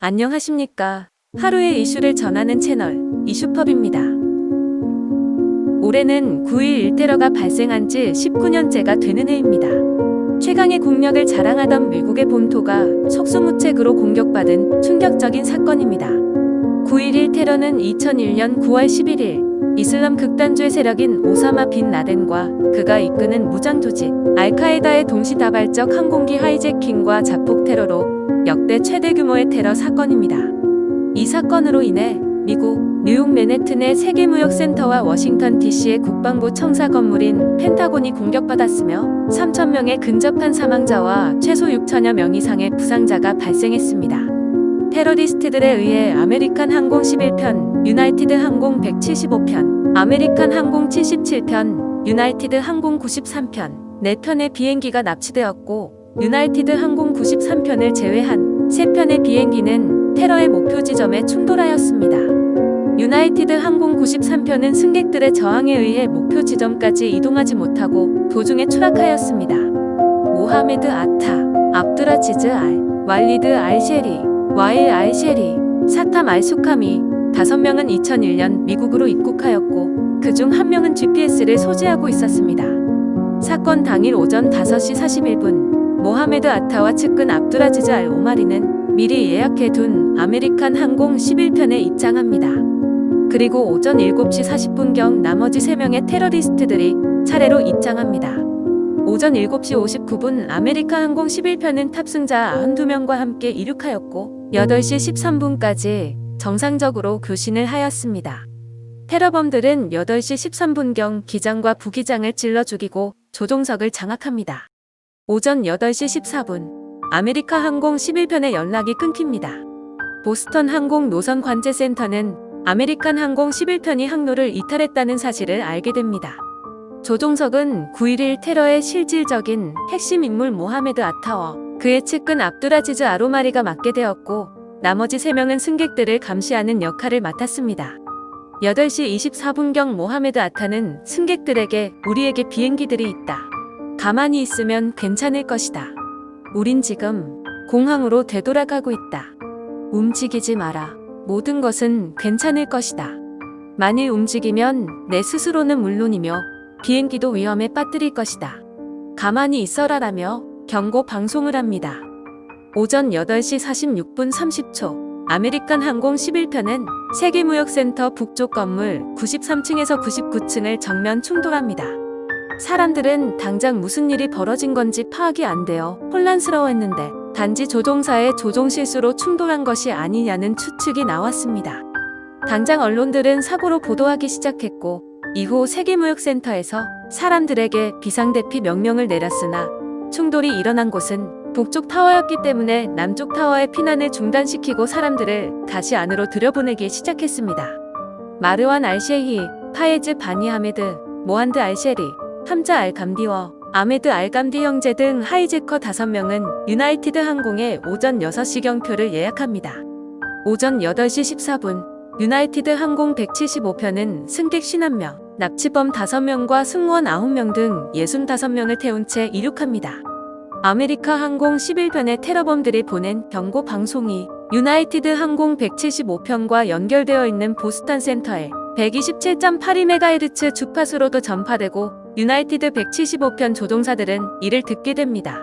안녕하십니까. 하루의 이슈를 전하는 채널 이슈펍입니다. 올해는 9.11 테러가 발생한 지 19년째가 되는 해입니다. 최강의 국력을 자랑하던 미국의 본토가 속수무책으로 공격받은 충격적인 사건입니다. 9.11 테러는 2001년 9월 11일 이슬람 극단주의 세력인 오사마 빈 라덴과 그가 이끄는 무장조직 알카에다의 동시다발적 항공기 하이제킹과 자폭 테러로 역대 최대 규모의 테러 사건입니다. 이 사건으로 인해 미국 뉴욕 맨해튼의 세계무역센터와 워싱턴 DC의 국방부 청사 건물인 펜타곤이 공격받았으며 3,000명의 근접한 사망자와 최소 6천여 명 이상의 부상자가 발생했습니다. 테러리스트들에 의해 아메리칸 항공 11편, 유나이티드 항공 175편, 아메리칸 항공 77편, 유나이티드 항공 93편, 4편의 비행기가 납치되었고 유나이티드 항공 93편을 제외한 3편의 비행기는 테러의 목표 지점에 충돌하였습니다. 유나이티드 항공 93편은 승객들의 저항에 의해 목표 지점까지 이동하지 못하고 도중에 추락하였습니다. 모하메드 아타, 압두라지즈 알, 왈리드 알셰리, 와일 알셰리, 사탐 알수카미 5명은 2001년 미국으로 입국하였고 그중 1명은 GPS를 소지하고 있었습니다. 사건 당일 오전 5시 41분 모하메드 아타와 측근 압두라지즈 알 오마리는 미리 예약해둔 아메리칸 항공 11편에 입장합니다. 그리고 오전 7시 40분경 나머지 3명의 테러리스트들이 차례로 입장합니다. 오전 7시 59분 아메리칸 항공 11편은 탑승자 92명과 함께 이륙하였고 8시 13분까지 정상적으로 교신을 하였습니다. 테러범들은 8시 13분경 기장과 부기장을 찔러 죽이고 조종석을 장악합니다. 오전 8시 14분 아메리카 항공 11편의 연락이 끊깁니다. 보스턴 항공 노선 관제센터는 아메리칸 항공 11편이 항로를 이탈했다는 사실을 알게 됩니다. 조종석은 9.11 테러의 실질적인 핵심 인물 모하메드 아타와 그의 측근 압두라지즈 아로마리가 맡게 되었고 나머지 3명은 승객들을 감시하는 역할을 맡았습니다. 8시 24분경 모하메드 아타는 승객들에게 우리에게 비행기들이 있다. 가만히 있으면 괜찮을 것이다. 우린 지금 공항으로 되돌아가고 있다. 움직이지 마라. 모든 것은 괜찮을 것이다. 만일 움직이면 내 스스로는 물론이며 비행기도 위험에 빠뜨릴 것이다. 가만히 있어라라며 경고 방송을 합니다. 오전 8시 46분 30초 아메리칸 항공 11편은 세계무역센터 북쪽 건물 93층에서 99층을 정면 충돌합니다. 사람들은 당장 무슨 일이 벌어진 건지 파악이 안 되어 혼란스러워했는데 단지 조종사의 조종 실수로 충돌한 것이 아니냐는 추측이 나왔습니다. 당장 언론들은 사고로 보도하기 시작했고 이후 세계무역센터에서 사람들에게 비상대피 명령을 내렸으나 충돌이 일어난 곳은 북쪽 타워였기 때문에 남쪽 타워의 피난을 중단시키고 사람들을 다시 안으로 들여보내기 시작했습니다. 마르완 알셰히, 파예즈 바니 하메드, 모한드 알셰리, 함자 알감디워, 아메드 알감디 형제 등 하이제커 5명은 유나이티드 항공에 오전 6시경 표를 예약합니다. 오전 8시 14분 유나이티드 항공 175편은 승객 51명, 납치범 5명과 승무원 9명 등 65명을 태운 채 이륙합니다. 아메리카 항공 11편의 테러범들이 보낸 경고 방송이 유나이티드 항공 175편과 연결되어 있는 보스턴 센터에 127.82MHz 주파수로도 전파되고 유나이티드 175편 조종사들은 이를 듣게 됩니다.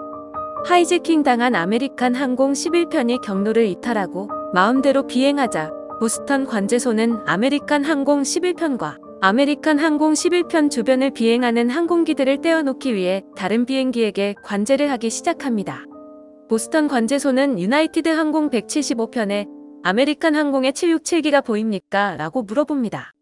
하이제킹 당한 아메리칸 항공 11편이 경로를 이탈하고 마음대로 비행하자 보스턴 관제소는 아메리칸 항공 11편과 아메리칸 항공 11편 주변을 비행하는 항공기들을 떼어놓기 위해 다른 비행기에게 관제를 하기 시작합니다. 보스턴 관제소는 유나이티드 항공 175편에 아메리칸 항공의 767기가 보입니까? 라고 물어봅니다.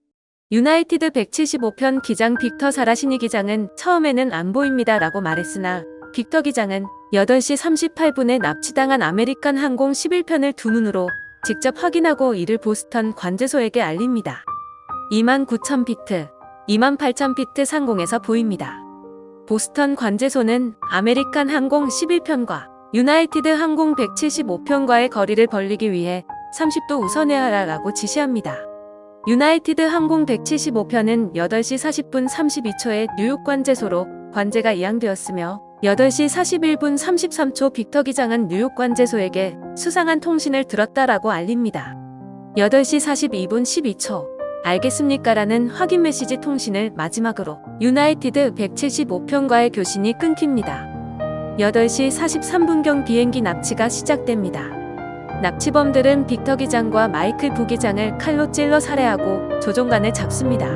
유나이티드 175편 기장 빅터 사라시니 기장은 처음에는 안 보입니다 라고 말했으나 빅터 기장은 8시 38분에 납치당한 아메리칸 항공 11편을 두 눈으로 직접 확인하고 이를 보스턴 관제소에게 알립니다. 29,000피트, 28,000피트 상공에서 보입니다. 보스턴 관제소는 아메리칸 항공 11편과 유나이티드 항공 175편과의 거리를 벌리기 위해 30도 우선회하라고 지시합니다. 유나이티드 항공 175편은 8시 40분 32초에 뉴욕 관제소로 관제가 이양되었으며 8시 41분 33초 빅터 기장은 뉴욕 관제소에게 수상한 통신을 들었다라고 알립니다. 8시 42분 12초 알겠습니까라는 확인 메시지 통신을 마지막으로 유나이티드 175편과의 교신이 끊깁니다. 8시 43분경 비행기 납치가 시작됩니다. 납치범들은 빅터 기장과 마이클 부기장을 칼로 찔러 살해하고 조종관을 잡습니다.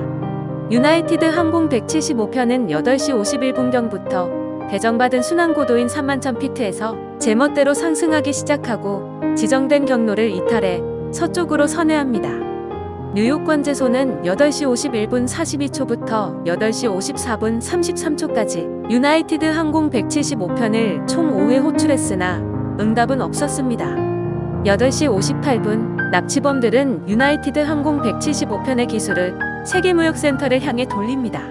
유나이티드 항공 175편은 8시 51분경부터 배정받은 순항고도인 31,000피트에서 제멋대로 상승하기 시작하고 지정된 경로를 이탈해 서쪽으로 선회합니다. 뉴욕 관제소는 8시 51분 42초부터 8시 54분 33초까지 유나이티드 항공 175편을 총 5회 호출했으나 응답은 없었습니다. 8시 58분 납치범들은 유나이티드 항공 175편의 기술을 세계무역센터를 향해 돌립니다.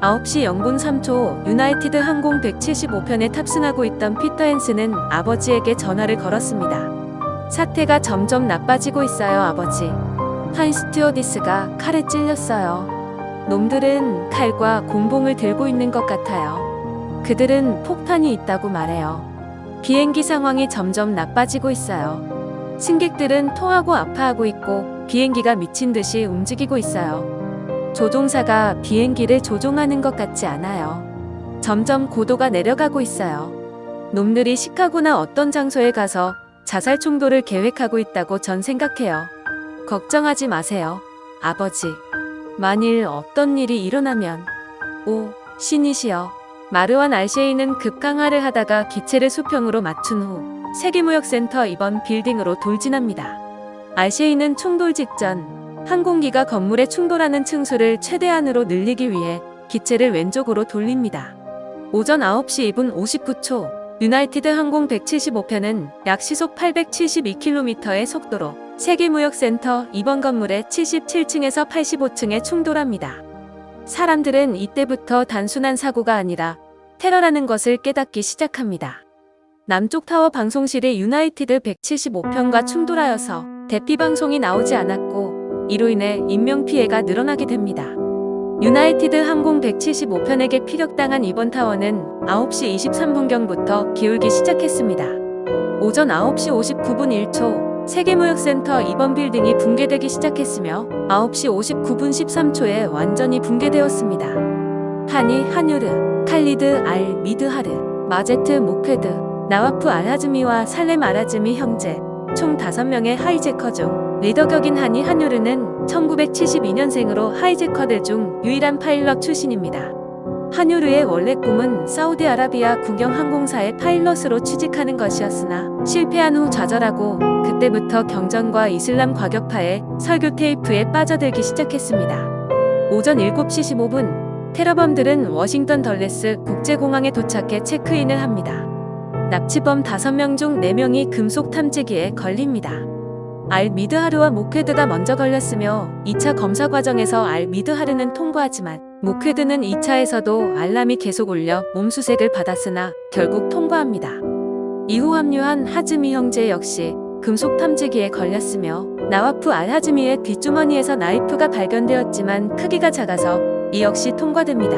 9시 0분 3초 유나이티드 항공 175편에 탑승하고 있던 피터 헨스는 아버지에게 전화를 걸었습니다. 사태가 점점 나빠지고 있어요, 아버지. 한 스튜어디스가 칼에 찔렸어요. 놈들은 칼과 곤봉을 들고 있는 것 같아요. 그들은 폭탄이 있다고 말해요. 비행기 상황이 점점 나빠지고 있어요. 승객들은 토하고 아파하고 있고 비행기가 미친 듯이 움직이고 있어요. 조종사가 비행기를 조종하는 것 같지 않아요. 점점 고도가 내려가고 있어요. 놈들이 시카고나 어떤 장소에 가서 자살 충돌을 계획하고 있다고 전 생각해요. 걱정하지 마세요, 아버지. 만일 어떤 일이 일어나면 오, 신이시여. 마르완 알셰이는 급강하를 하다가 기체를 수평으로 맞춘 후 세계무역센터 2번 빌딩으로 돌진합니다. 알셰이는 충돌 직전 항공기가 건물에 충돌하는 층수를 최대한으로 늘리기 위해 기체를 왼쪽으로 돌립니다. 오전 9시 2분 59초 유나이티드 항공 175편은 약 시속 872km의 속도로 세계무역센터 2번 건물의 77층에서 85층에 충돌합니다. 사람들은 이때부터 단순한 사고가 아니라 테러라는 것을 깨닫기 시작합니다. 남쪽 타워 방송실이 유나이티드 175편과 충돌하여서 대피 방송이 나오지 않았고 이로 인해 인명피해가 늘어나게 됩니다. 유나이티드 항공 175편에게 피격당한 이번 타워는 9시 23분경부터 기울기 시작했습니다. 오전 9시 59분 1초 세계무역센터 2번 빌딩이 붕괴되기 시작했으며 9시 59분 13초에 완전히 붕괴되었습니다. 하니 한유르, 칼리드 알 미드하르, 마제트 모케드, 나와프 알하즈미와 살렘 알하즈미 형제 총 5명의 하이제커 중 리더격인 하니 한유르는 1972년생으로 하이제커들 중 유일한 파일럿 출신입니다. 한유르의 원래 꿈은 사우디아라비아 국영항공사의 파일럿으로 취직하는 것이었으나 실패한 후 좌절하고 그때부터 경전과 이슬람 과격파의 설교 테이프에 빠져들기 시작했습니다. 오전 7시 15분 테러범들은 워싱턴 덜레스 국제공항에 도착해 체크인을 합니다. 납치범 5명 중 4명이 금속 탐지기에 걸립니다. 알 미드하르와 모케드가 먼저 걸렸으며 2차 검사 과정에서 알 미드하르는 통과하지만 모케드는 2차에서도 알람이 계속 울려 몸수색을 받았으나 결국 통과합니다. 이후 합류한 하즈미 형제 역시 금속 탐지기에 걸렸으며 나와프 알 하즈미의 뒷주머니에서 나이프가 발견되었지만 크기가 작아서 이 역시 통과됩니다.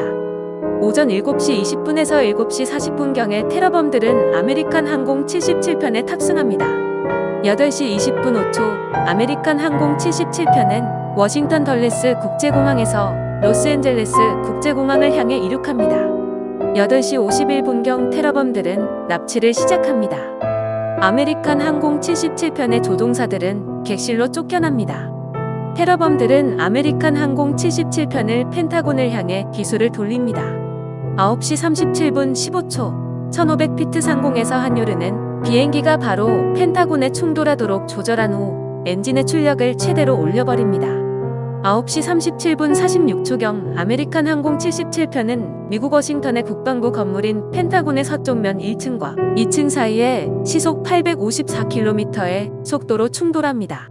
오전 7시 20분에서 7시 40분경에 테러범들은 아메리칸 항공 77편에 탑승합니다. 8시 20분 5초 아메리칸 항공 77편은 워싱턴 덜레스 국제공항에서 로스앤젤레스 국제공항을 향해 이륙합니다. 8시 51분경 테러범들은 납치를 시작합니다. 아메리칸 항공 77편의 조종사들은 객실로 쫓겨납니다. 테러범들은 아메리칸 항공 77편을 펜타곤을 향해 기술을 돌립니다. 9시 37분 15초 1500피트 상공에서 한유르는 비행기가 바로 펜타곤에 충돌하도록 조절한 후 엔진의 출력을 최대로 올려버립니다. 9시 37분 46초경 아메리칸 항공 77편은 미국 워싱턴의 국방부 건물인 펜타곤의 서쪽면 1층과 2층 사이에 시속 854km의 속도로 충돌합니다.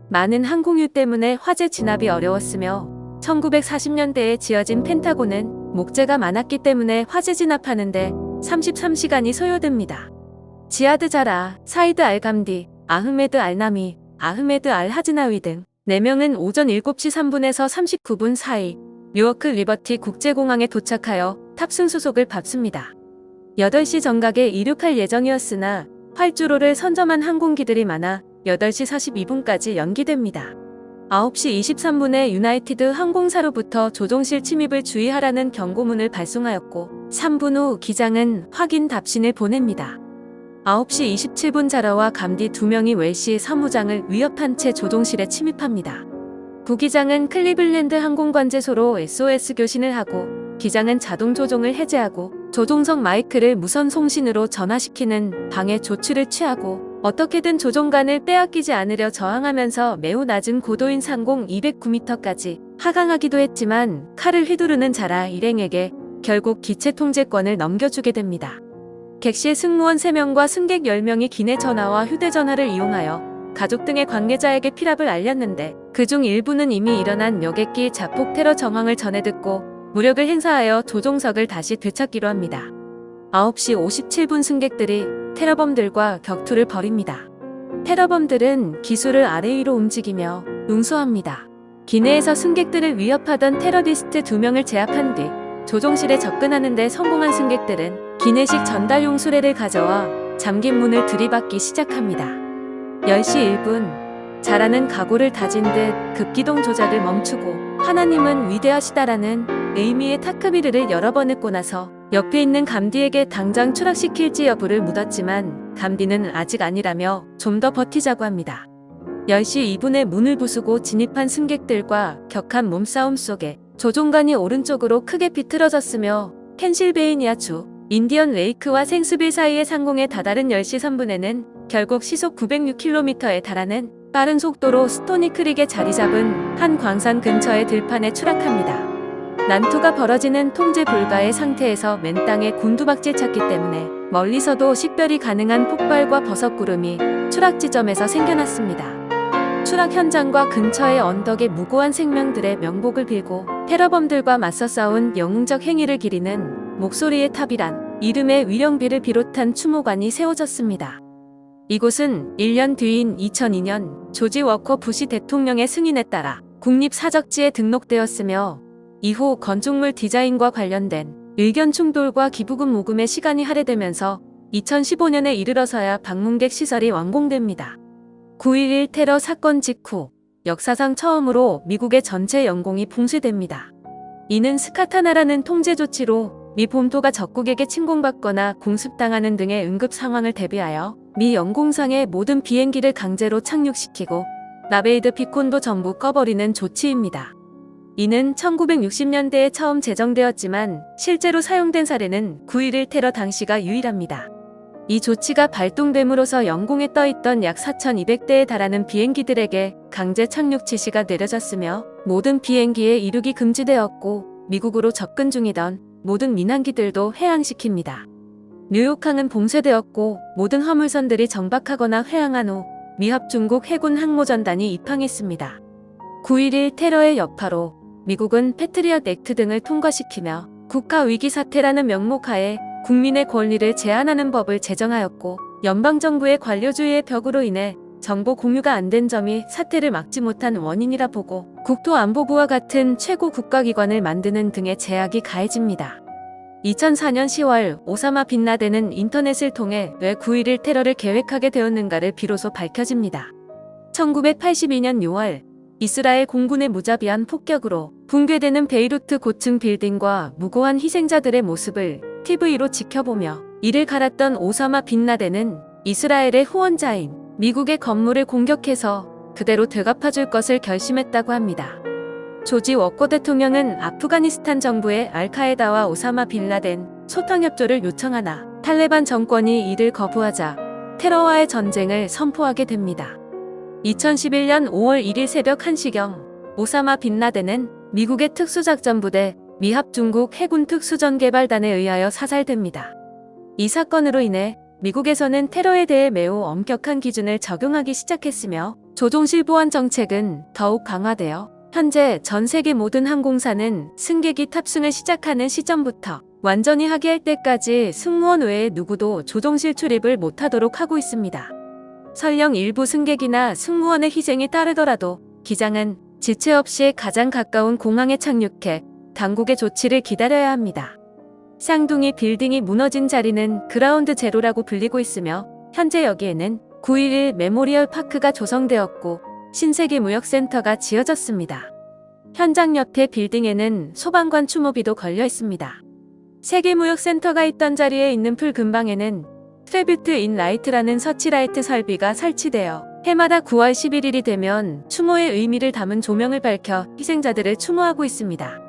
많은 항공유 때문에 화재 진압이 어려웠으며 1940년대에 지어진 펜타곤은 목재가 많았기 때문에 화재 진압하는데 33시간이 소요됩니다. 지하드 자라, 사이드 알 감디, 아흐메드 알 나미, 아흐메드 알 하즈나위 등 4명은 오전 7시 3분에서 39분 사이 뉴워크 리버티 국제공항에 도착하여 탑승 수속을 받습니다. 8시 정각에 이륙할 예정이었으나 활주로를 선점한 항공기들이 많아 8시 42분까지 연기됩니다. 9시 23분에 유나이티드 항공사로부터 조종실 침입을 주의하라는 경고문을 발송하였고 3분 후 기장은 확인 답신을 보냅니다. 9시 27분 자라와 감디 2명이 웰시 사무장을 위협한 채 조종실에 침입합니다. 부기장은 클리블랜드 항공관제소로 SOS 교신을 하고 기장은 자동 조종을 해제하고 조종석 마이크를 무선 송신으로 전화시키는 방해 조치를 취하고 어떻게든 조종관을 빼앗기지 않으려 저항하면서 매우 낮은 고도인 상공 209m까지 하강하기도 했지만 칼을 휘두르는 자라 일행에게 결국 기체 통제권을 넘겨주게 됩니다. 객실 승무원 3명과 승객 10명이 기내 전화와 휴대전화를 이용하여 가족 등의 관계자에게 피랍을 알렸는데 그중 일부는 이미 일어난 여객기 자폭 테러 정황을 전해 듣고 무력을 행사하여 조종석을 다시 되찾기로 합니다. 9시 57분 승객들이 테러범들과 격투를 벌입니다. 테러범들은 기술을 아래 위로 움직이며 응수합니다. 기내에서 승객들을 위협하던 테러리스트 2명을 제압한 뒤 조종실에 접근하는 데 성공한 승객들은 기내식 전달용 수레를 가져와 잠긴 문을 들이받기 시작합니다. 10시 1분 자라는 각오를 다진 듯 급기동 조작을 멈추고 하나님은 위대하시다라는 의미의 타크비르를 여러 번 읽고 나서 옆에 있는 감디에게 당장 추락시킬지 여부를 묻었지만 감디는 아직 아니라며 좀 더 버티자고 합니다. 10시 2분에 문을 부수고 진입한 승객들과 격한 몸싸움 속에 조종관이 오른쪽으로 크게 비틀어졌으며 펜실베이니아주 인디언 레이크와 생스빌 사이의 상공에 다다른 10시 3분에는 결국 시속 906km에 달하는 빠른 속도로 스토니 크릭에 자리 잡은 한 광산 근처의 들판에 추락합니다. 난투가 벌어지는 통제 불가의 상태에서 맨 땅에 곤두박질 쳤기 때문에 멀리서도 식별이 가능한 폭발과 버섯구름이 추락 지점에서 생겨났습니다. 추락 현장과 근처의 언덕에 무고한 생명들의 명복을 빌고 테러범들과 맞서 싸운 영웅적 행위를 기리는 목소리의 탑이란 이름의 위령비를 비롯한 추모관이 세워졌습니다. 이곳은 1년 뒤인 2002년 조지 워커 부시 대통령의 승인에 따라 국립사적지에 등록되었으며 이후 건축물 디자인과 관련된 의견 충돌과 기부금 모금의 시간이 할애되면서 2015년에 이르러서야 방문객 시설이 완공됩니다. 9.11 테러 사건 직후 역사상 처음으로 미국의 전체 영공이 붕괴됩니다. 이는 스카타나라는 통제 조치로 미 본토가 적국에게 침공받거나 공습당하는 등의 응급 상황을 대비하여 미 영공상의 모든 비행기를 강제로 착륙시키고 라베이드 비콘도 전부 꺼버리는 조치입니다. 이는 1960년대에 처음 제정되었지만 실제로 사용된 사례는 9.11 테러 당시가 유일합니다. 이 조치가 발동됨으로써 영공에 떠있던 약 4,200대에 달하는 비행기들에게 강제 착륙 지시가 내려졌으며 모든 비행기의 이륙이 금지되었고 미국으로 접근 중이던 모든 민항기들도 해항시킵니다. 뉴욕항은 봉쇄되었고 모든 화물선들이 정박하거나 회항한 후 미합 중국 해군 항모전단이 입항했습니다. 9.11 테러의 여파로 미국은 패트리엇 액트 등을 통과시키며 국가위기 사태라는 명목하에 국민의 권리를 제한하는 법을 제정하였고 연방정부의 관료주의의 벽으로 인해 정보 공유가 안 된 점이 사태를 막지 못한 원인이라 보고 국토안보부와 같은 최고 국가기관을 만드는 등의 제약이 가해집니다. 2004년 10월 오사마 빈 라덴은 인터넷을 통해 왜 9.11 테러를 계획하게 되었는가를 비로소 밝혀집니다. 1982년 6월 이스라엘 공군의 무자비한 폭격으로 붕괴되는 베이루트 고층 빌딩과 무고한 희생자들의 모습을 TV로 지켜보며 이를 갈았던 오사마 빈 라덴은 이스라엘의 후원자인 미국의 건물을 공격해서 그대로 되갚아줄 것을 결심했다고 합니다. 조지 워커 대통령은 아프가니스탄 정부에 알카에다와 오사마 빈 라덴 소탕협조를 요청하나 탈레반 정권이 이를 거부하자 테러와의 전쟁을 선포하게 됩니다. 2011년 5월 1일 새벽 1시경 오사마 빈 라덴은 미국의 특수작전부대 미합 중국 해군 특수전개발단에 의하여 사살됩니다. 이 사건으로 인해 미국에서는 테러에 대해 매우 엄격한 기준을 적용하기 시작했으며 조종실 보안 정책은 더욱 강화되어 현재 전 세계 모든 항공사는 승객이 탑승을 시작하는 시점부터 완전히 하기할 때까지 승무원 외에 누구도 조종실 출입을 못하도록 하고 있습니다. 설령 일부 승객이나 승무원의 희생이 따르더라도 기장은 지체 없이 가장 가까운 공항에 착륙해 당국의 조치를 기다려야 합니다. 쌍둥이 빌딩이 무너진 자리는 그라운드 제로라고 불리고 있으며 현재 여기에는 9.11 메모리얼 파크가 조성되었고 신세계무역센터가 지어졌습니다. 현장 옆에 빌딩에는 소방관 추모비도 걸려 있습니다. 세계무역센터가 있던 자리에 있는 풀 근방에는 트리뷰트 인 라이트라는 서치라이트 설비가 설치되어 해마다 9월 11일이 되면 추모의 의미를 담은 조명을 밝혀 희생자들을 추모하고 있습니다.